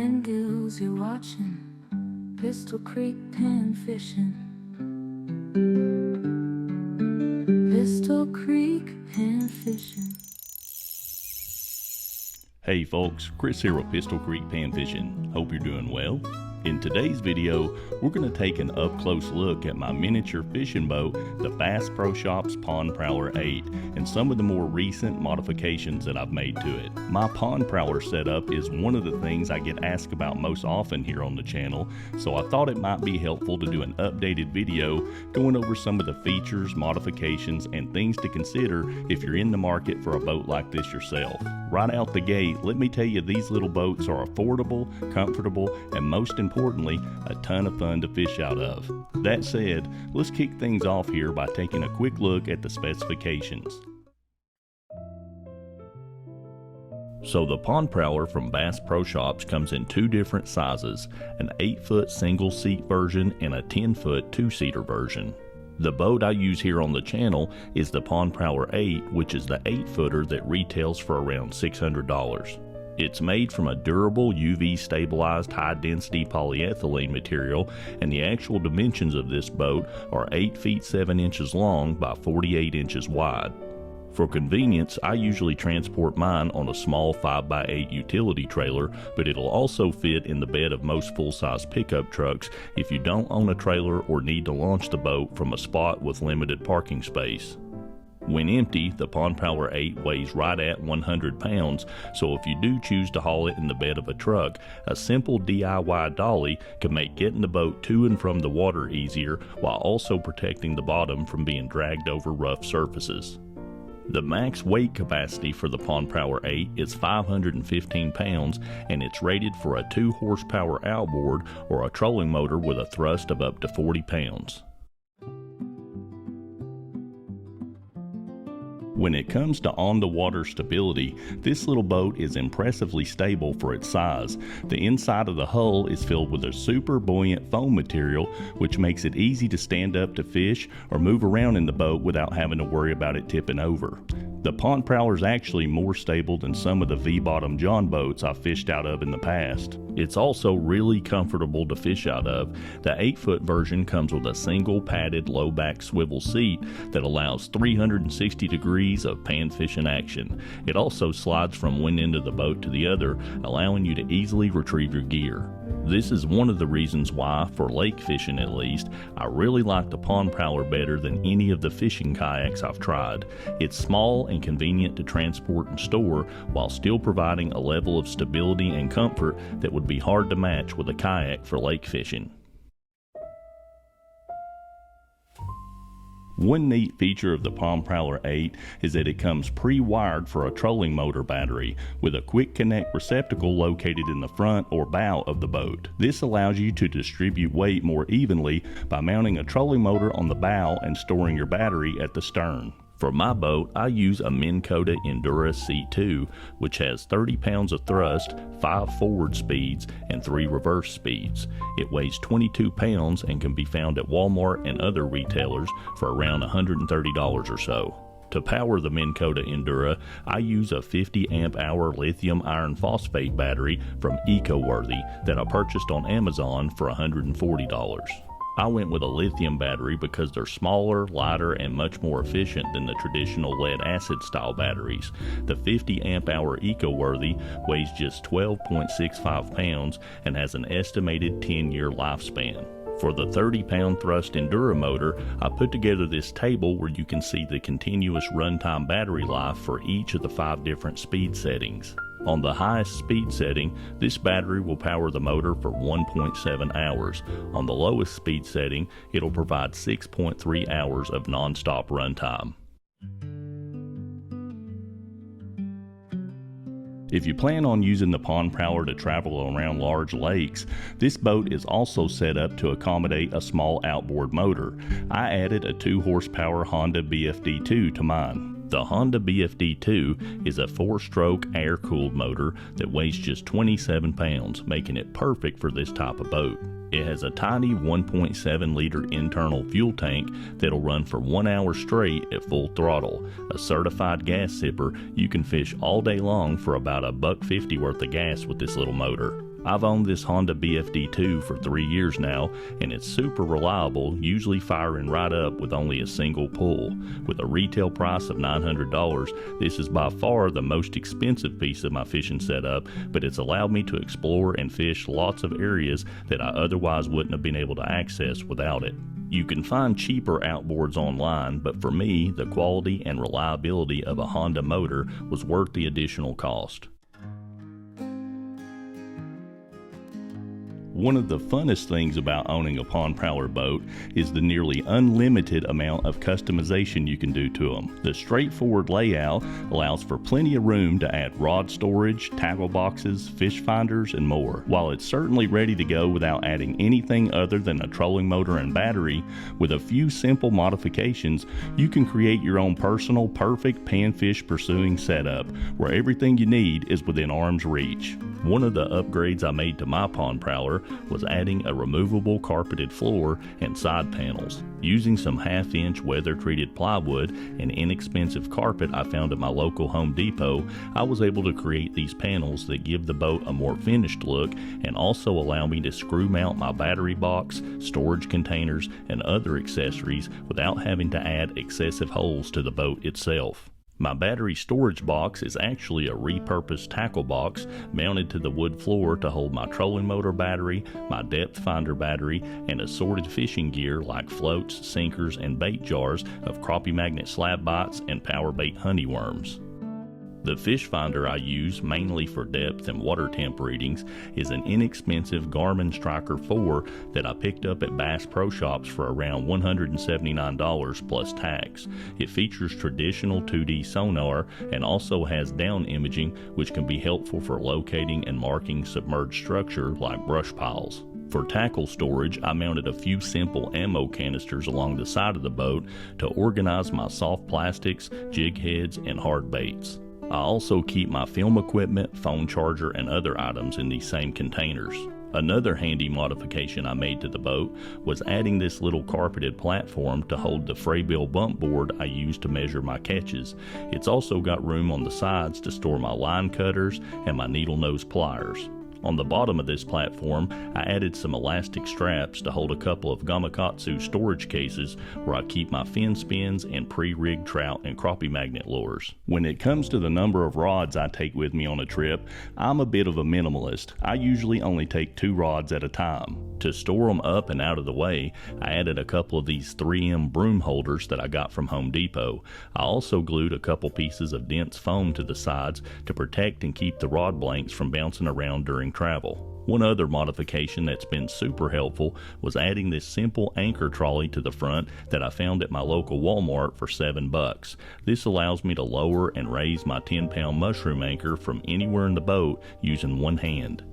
and gills, you're watching Pistol Creek pan fishing. Pistol Creek pan fishing. Hey folks, Chris here with Pistol Creek Pan Fishing. Hope you're doing well. In today's video, we're going to take an up-close look at my miniature fishing boat, the Bass Pro Shops Pond Prowler 8, and some of the more recent modifications that I've made to it. My Pond Prowler setup is one of the things I get asked about most often here on the channel, so I thought it might be helpful to do an updated video going over some of the features, modifications, and things to consider if you're in the market for a boat like this yourself. Right out the gate, let me tell you, these little boats are affordable, comfortable, and most importantly, a ton of fun to fish out of. That said, let's kick things off here by taking a quick look at the specifications. So the Pond Prowler from Bass Pro Shops comes in two different sizes, an 8-foot single seat version and a 10-foot two-seater version. The boat I use here on the channel is the Pond Prowler 8, which is the 8-footer that retails for around $600. It's made from a durable UV stabilized high density polyethylene material, and the actual dimensions of this boat are 8 feet 7 inches long by 48 inches wide. For convenience, I usually transport mine on a small 5x8 utility trailer, but it'll also fit in the bed of most full-size pickup trucks if you don't own a trailer or need to launch the boat from a spot with limited parking space. When empty, the Pond Prowler 8 weighs right at 100 pounds, so if you do choose to haul it in the bed of a truck, a simple DIY dolly can make getting the boat to and from the water easier while also protecting the bottom from being dragged over rough surfaces. The max weight capacity for the Pond Prowler 8 is 515 pounds, and it's rated for a 2-horsepower outboard or a trolling motor with a thrust of up to 40 pounds. When it comes to on-the-water stability, this little boat is impressively stable for its size. The inside of the hull is filled with a super buoyant foam material, which makes it easy to stand up to fish or move around in the boat without having to worry about it tipping over. The Pond Prowler is actually more stable than some of the V-bottom John boats I've fished out of in the past. It's also really comfortable to fish out of. The 8-foot version comes with a single padded low back swivel seat that allows 360 degrees of pan fishing action. It also slides from one end of the boat to the other, allowing you to easily retrieve your gear. This is one of the reasons why, for lake fishing at least, I really like the Pond Prowler better than any of the fishing kayaks I've tried. It's small and convenient to transport and store while still providing a level of stability and comfort that would be hard to match with a kayak for lake fishing. One neat feature of the Pond Prowler 8 is that it comes pre-wired for a trolling motor battery with a quick connect receptacle located in the front or bow of the boat. This allows you to distribute weight more evenly by mounting a trolling motor on the bow and storing your battery at the stern. For my boat, I use a Minn Kota Endura C2, which has 30 pounds of thrust, 5 forward speeds, and 3 reverse speeds. It weighs 22 pounds and can be found at Walmart and other retailers for around $130 or so. To power the Minn Kota Endura, I use a 50 amp hour lithium iron phosphate battery from EcoWorthy that I purchased on Amazon for $140. I went with a lithium battery because they're smaller, lighter, and much more efficient than the traditional lead acid style batteries. The 50 amp hour EcoWorthy weighs just 12.65 pounds and has an estimated 10-year lifespan. For the 30-pound thrust Endura motor, I put together this table where you can see the continuous runtime battery life for each of the 5 different speed settings. On the highest speed setting, this battery will power the motor for 1.7 hours. On the lowest speed setting, it'll provide 6.3 hours of non-stop runtime. If you plan on using the Pond Prowler to travel around large lakes, this boat is also set up to accommodate a small outboard motor. I added a 2-horsepower Honda BFD2 to mine. The Honda BFD2 is a 4-stroke air-cooled motor that weighs just 27 pounds, making it perfect for this type of boat. It has a tiny 1.7 liter internal fuel tank that'll run for 1 hour straight at full throttle. A certified gas sipper, you can fish all day long for about $1.50 worth of gas with this little motor. I've owned this Honda BFD2 for 3 years now, and it's super reliable, usually firing right up with only a single pull. With a retail price of $900, this is by far the most expensive piece of my fishing setup, but it's allowed me to explore and fish lots of areas that I otherwise wouldn't have been able to access without it. You can find cheaper outboards online, but for me, the quality and reliability of a Honda motor was worth the additional cost. One of the funnest things about owning a Pond Prowler boat is the nearly unlimited amount of customization you can do to them. The straightforward layout allows for plenty of room to add rod storage, tackle boxes, fish finders, and more. While it's certainly ready to go without adding anything other than a trolling motor and battery, with a few simple modifications, you can create your own personal, perfect panfish pursuing setup, where everything you need is within arm's reach. One of the upgrades I made to my Pond Prowler was adding a removable carpeted floor and side panels. Using some half-inch weather-treated plywood and inexpensive carpet I found at my local Home Depot, I was able to create these panels that give the boat a more finished look and also allow me to screw mount my battery box, storage containers, and other accessories without having to add excessive holes to the boat itself. My battery storage box is actually a repurposed tackle box mounted to the wood floor to hold my trolling motor battery, my depth finder battery, and assorted fishing gear like floats, sinkers, and bait jars of crappie magnet slab bites and power bait honeyworms. The fish finder I use mainly for depth and water temp readings is an inexpensive Garmin Striker 4 that I picked up at Bass Pro Shops for around $179 plus tax. It features traditional 2D sonar and also has down imaging, which can be helpful for locating and marking submerged structure like brush piles. For tackle storage, I mounted a few simple ammo canisters along the side of the boat to organize my soft plastics, jig heads, and hard baits. I also keep my film equipment, phone charger, and other items in these same containers. Another handy modification I made to the boat was adding this little carpeted platform to hold the Fraybill bump board I use to measure my catches. It's also got room on the sides to store my line cutters and my needle nose pliers. On the bottom of this platform, I added some elastic straps to hold a couple of Gamakatsu storage cases where I keep my fin spins and pre-rigged trout and crappie magnet lures. When it comes to the number of rods I take with me on a trip, I'm a bit of a minimalist. I usually only take 2 rods at a time. To store them up and out of the way, I added a couple of these 3M broom holders that I got from Home Depot. I also glued a couple pieces of dense foam to the sides to protect and keep the rod blanks from bouncing around during travel. One other modification that's been super helpful was adding this simple anchor trolley to the front that I found at my local Walmart for $7. This allows me to lower and raise my 10-pound mushroom anchor from anywhere in the boat using one hand.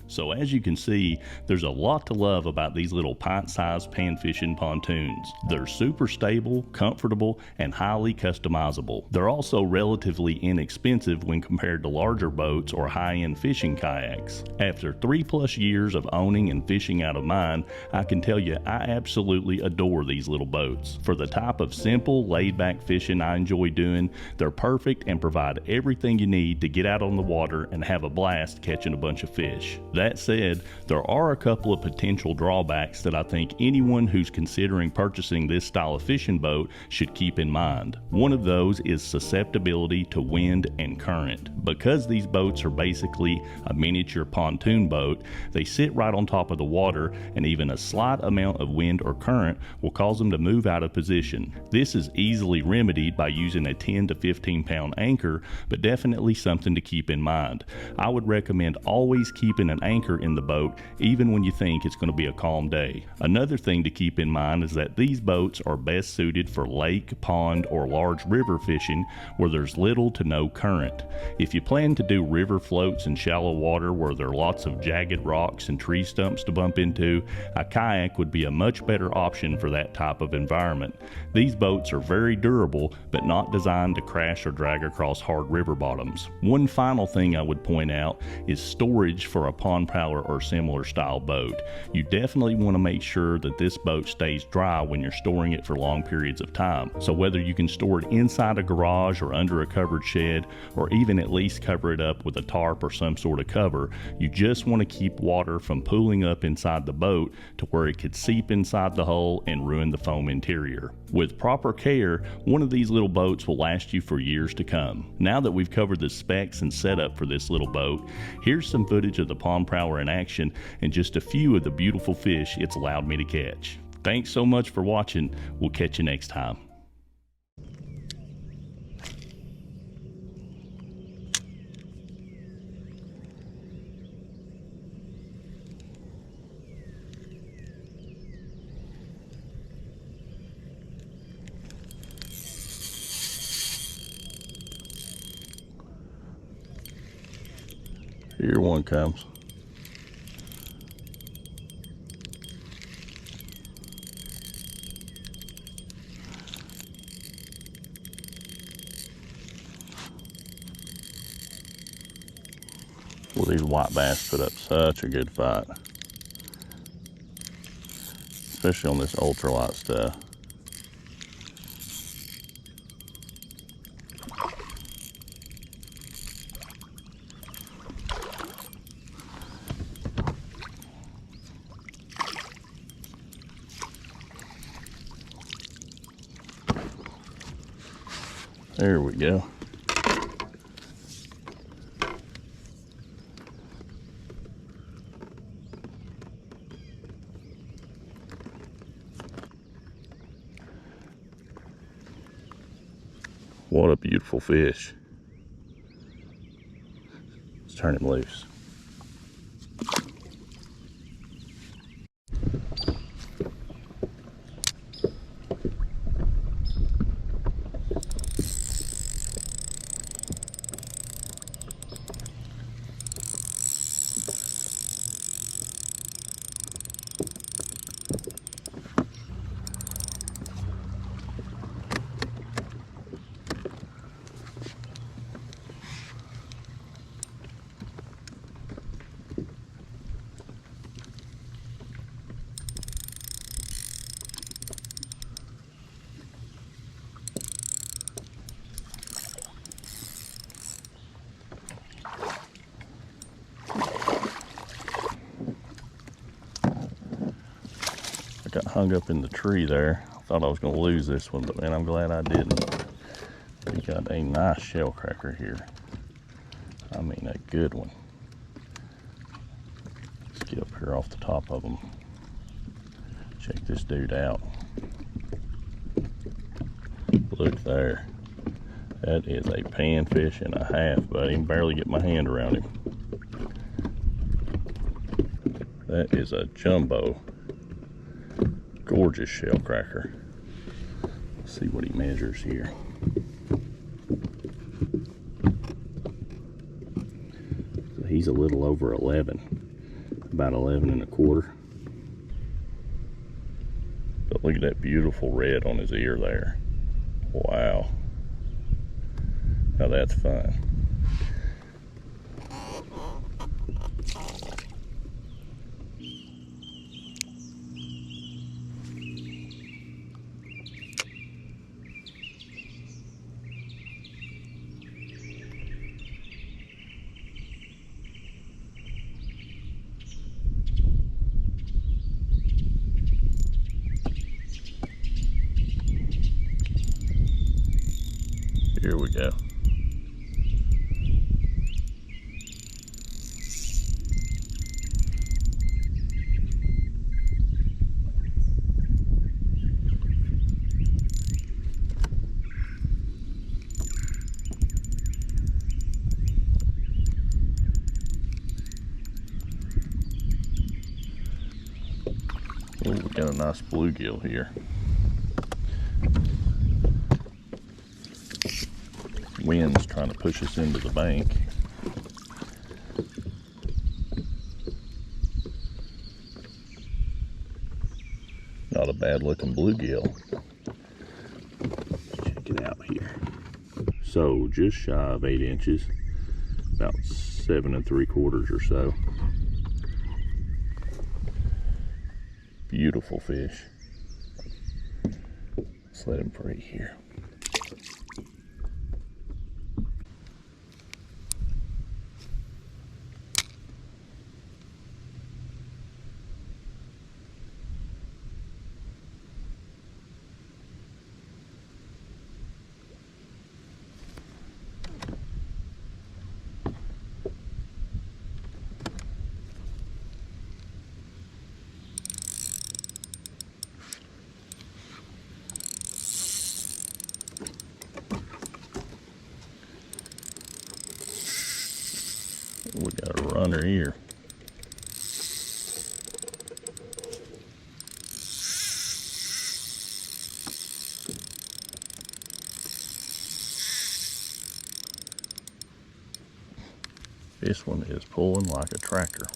So as you can see, there's a lot to love about these little pint-sized pan-fishing pontoons. They're super stable, comfortable, and highly customizable. They're also relatively inexpensive when compared to larger boats or high-end fishing kayaks. After 3+ years of owning and fishing out of mine, I can tell you I absolutely adore these little boats. For the type of simple, laid-back fishing I enjoy doing, they're perfect and provide everything you need to get out on the water and have a blast catching a bunch of fish. That said, there are a couple of potential drawbacks that I think anyone who's considering purchasing this style of fishing boat should keep in mind. One of those is susceptibility to wind and current. Because these boats are basically a miniature pontoon boat, they sit right on top of the water, and even a slight amount of wind or current will cause them to move out of position. This is easily remedied by using a 10 to 15 pound anchor, but definitely something to keep in mind. I would recommend always keeping an anchor in the boat even when you think it's going to be a calm day. Another thing to keep in mind is that these boats are best suited for lake, pond, or large river fishing where there's little to no current. If you plan to do river floats in shallow water where there are lots of jagged rocks and tree stumps to bump into, a kayak would be a much better option for that type of environment. These boats are very durable but not designed to crash or drag across hard river bottoms. One final thing I would point out is storage for a Pond Prowler or similar style boat. You definitely want to make sure that this boat stays dry when you're storing it for long periods of time. So whether you can store it inside a garage or under a covered shed, or even at least least cover it up with a tarp or some sort of cover. You just want to keep water from pooling up inside the boat to where it could seep inside the hull and ruin the foam interior. With proper care, one of these little boats will last you for years to come. Now that we've covered the specs and setup for this little boat, here's some footage of the Palm Prowler in action and just a few of the beautiful fish it's allowed me to catch. Thanks so much for watching. We'll catch you next time. Here one comes. Well, these white bass put up such a good fight, especially on this ultralight stuff. There we go. What a beautiful fish. Let's turn him loose. Got hung up in the tree there. I thought I was going to lose this one, but man, I'm glad I didn't. We got a nice shell cracker here. I mean, a good one. Let's get up here off the top of them. Check this dude out. Look there. That is a panfish and a half, buddy. I can barely get my hand around him. That is a jumbo. Gorgeous shell cracker. Let's see what he measures here. So he's a little over 11, about 11 and a quarter. But look at that beautiful red on his ear there. Wow. Now that's fun. Here we go. Oh, we got a nice bluegill here. Wind's trying to push us into the bank. Not a bad looking bluegill. Check it out here. So just shy of 8 inches, about 7 3/4 or so. Beautiful fish. Let's let him free here. We got a runner here. This one is pulling like a tractor.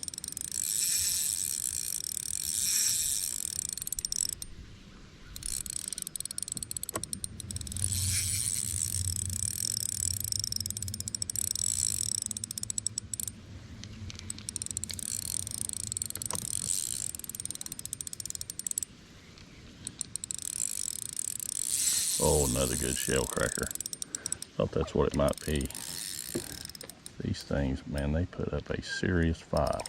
Oh, another good shell cracker. Thought that's what it might be. These things, man, they put up a serious fight.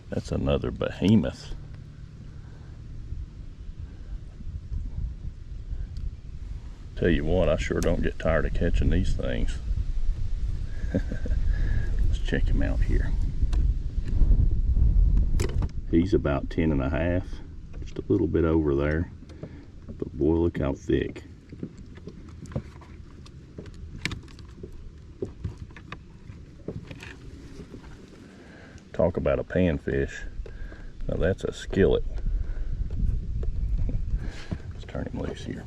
That's another behemoth. Tell you what, I sure don't get tired of catching these things. Let's check him out here. He's about 10.5, just a little bit over there, but boy, look how thick. Talk about a panfish. Now that's a skillet. Let's turn him loose here.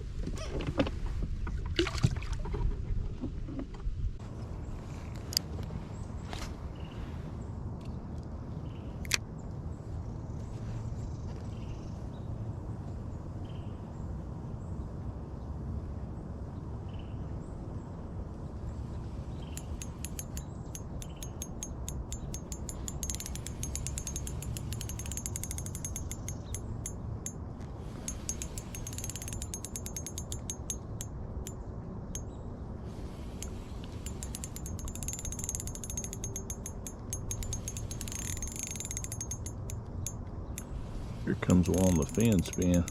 Here comes one on the fin spin.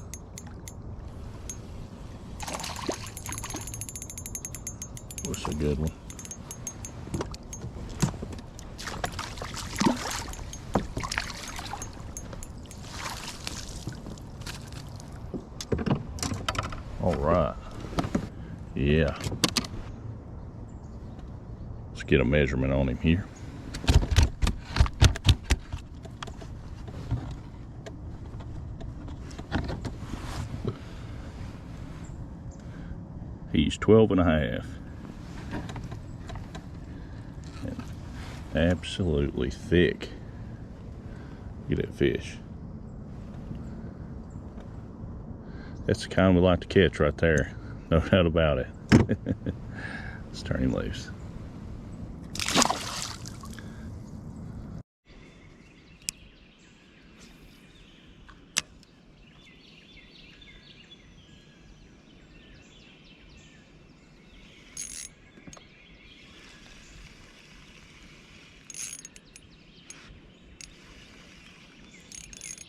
What's a good one? All right. Yeah. Let's get a measurement on him here. He's 12.5. And absolutely thick. Look at that fish. That's the kind we like to catch right there. No doubt about it. Let's turn him loose.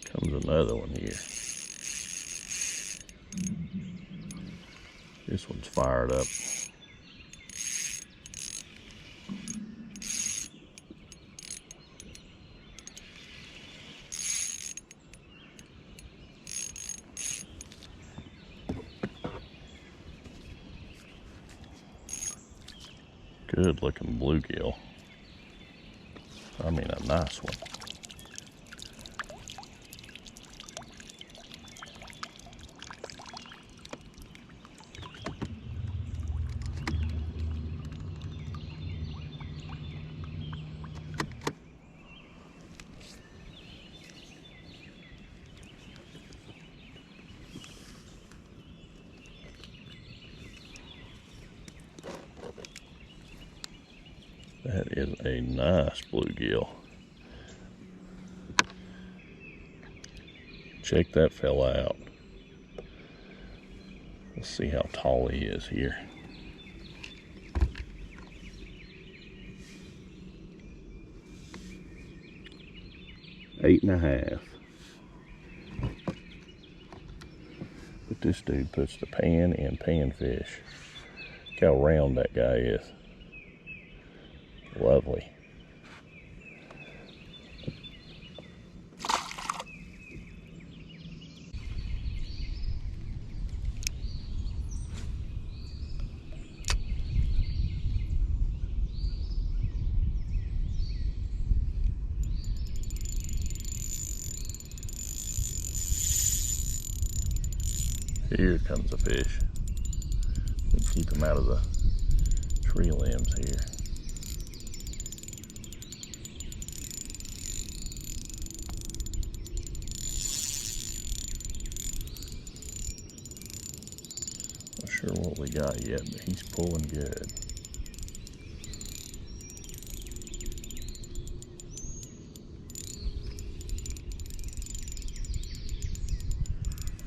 Comes another one here. This one's fired up. Good looking bluegill. I mean, a nice one. That is a nice bluegill. Check that fella out. Let's see how tall he is here. Eight and a half. But this dude puts the pan in panfish. Look how round that guy is. Lovely. Here comes a fish. We keep him out of the tree limbs here. Not sure what we got yet, but he's pulling good.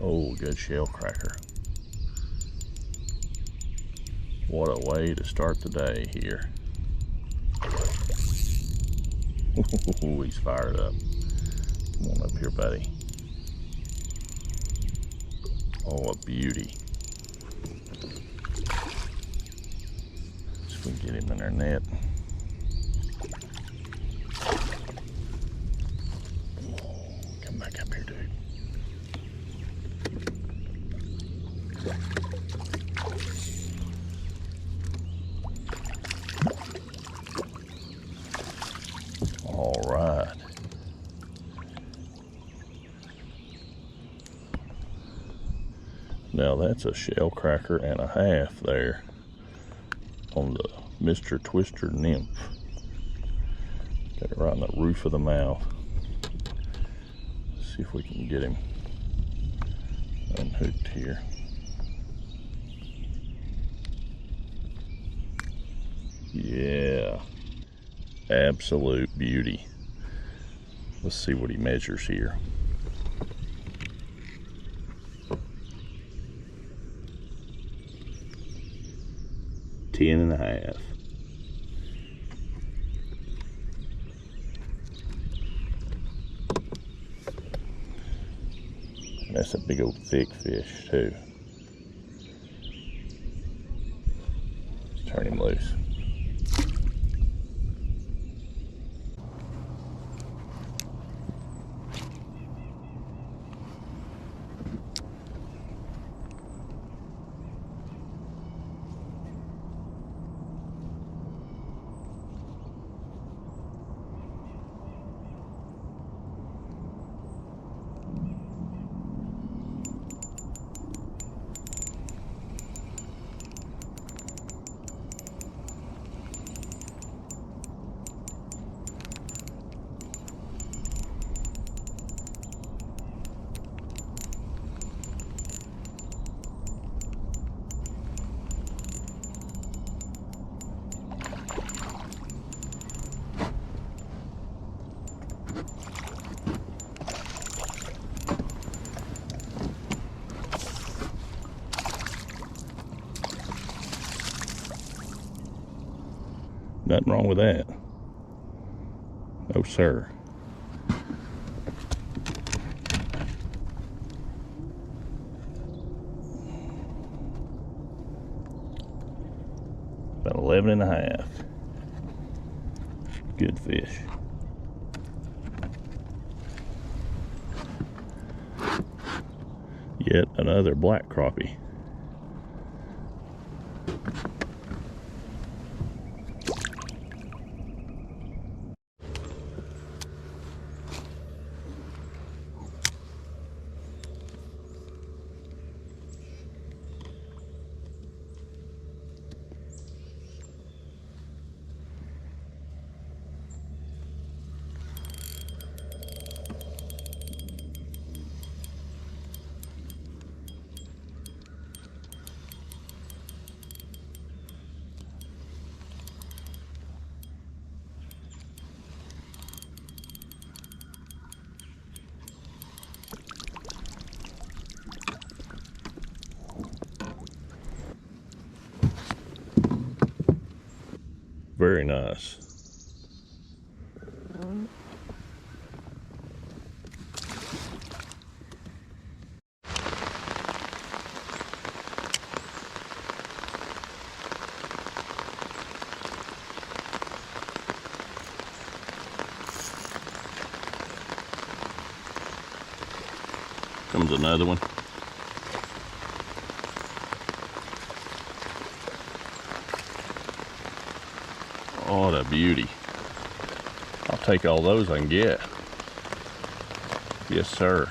Oh, good shell cracker. What a way to start the day here. Ooh, he's fired up. Come on up here, buddy. Oh, a beauty. See if we can get him in our net. Come back up here, dude. All right. Now that's a shell cracker and a half there on the Mr. Twister nymph. Got it right in the roof of the mouth. Let's see if we can get him unhooked here. Yeah, absolute beauty. Let's see what he measures here. Ten and a half. That's a big old thick fish too. Let's turn him loose. Nothing wrong with that. No, sir. About 11 and a half. Good fish. Yet another black crappie. Very nice. Comes another one. Oh, what a beauty. I'll take all those I can get. Yes, sir.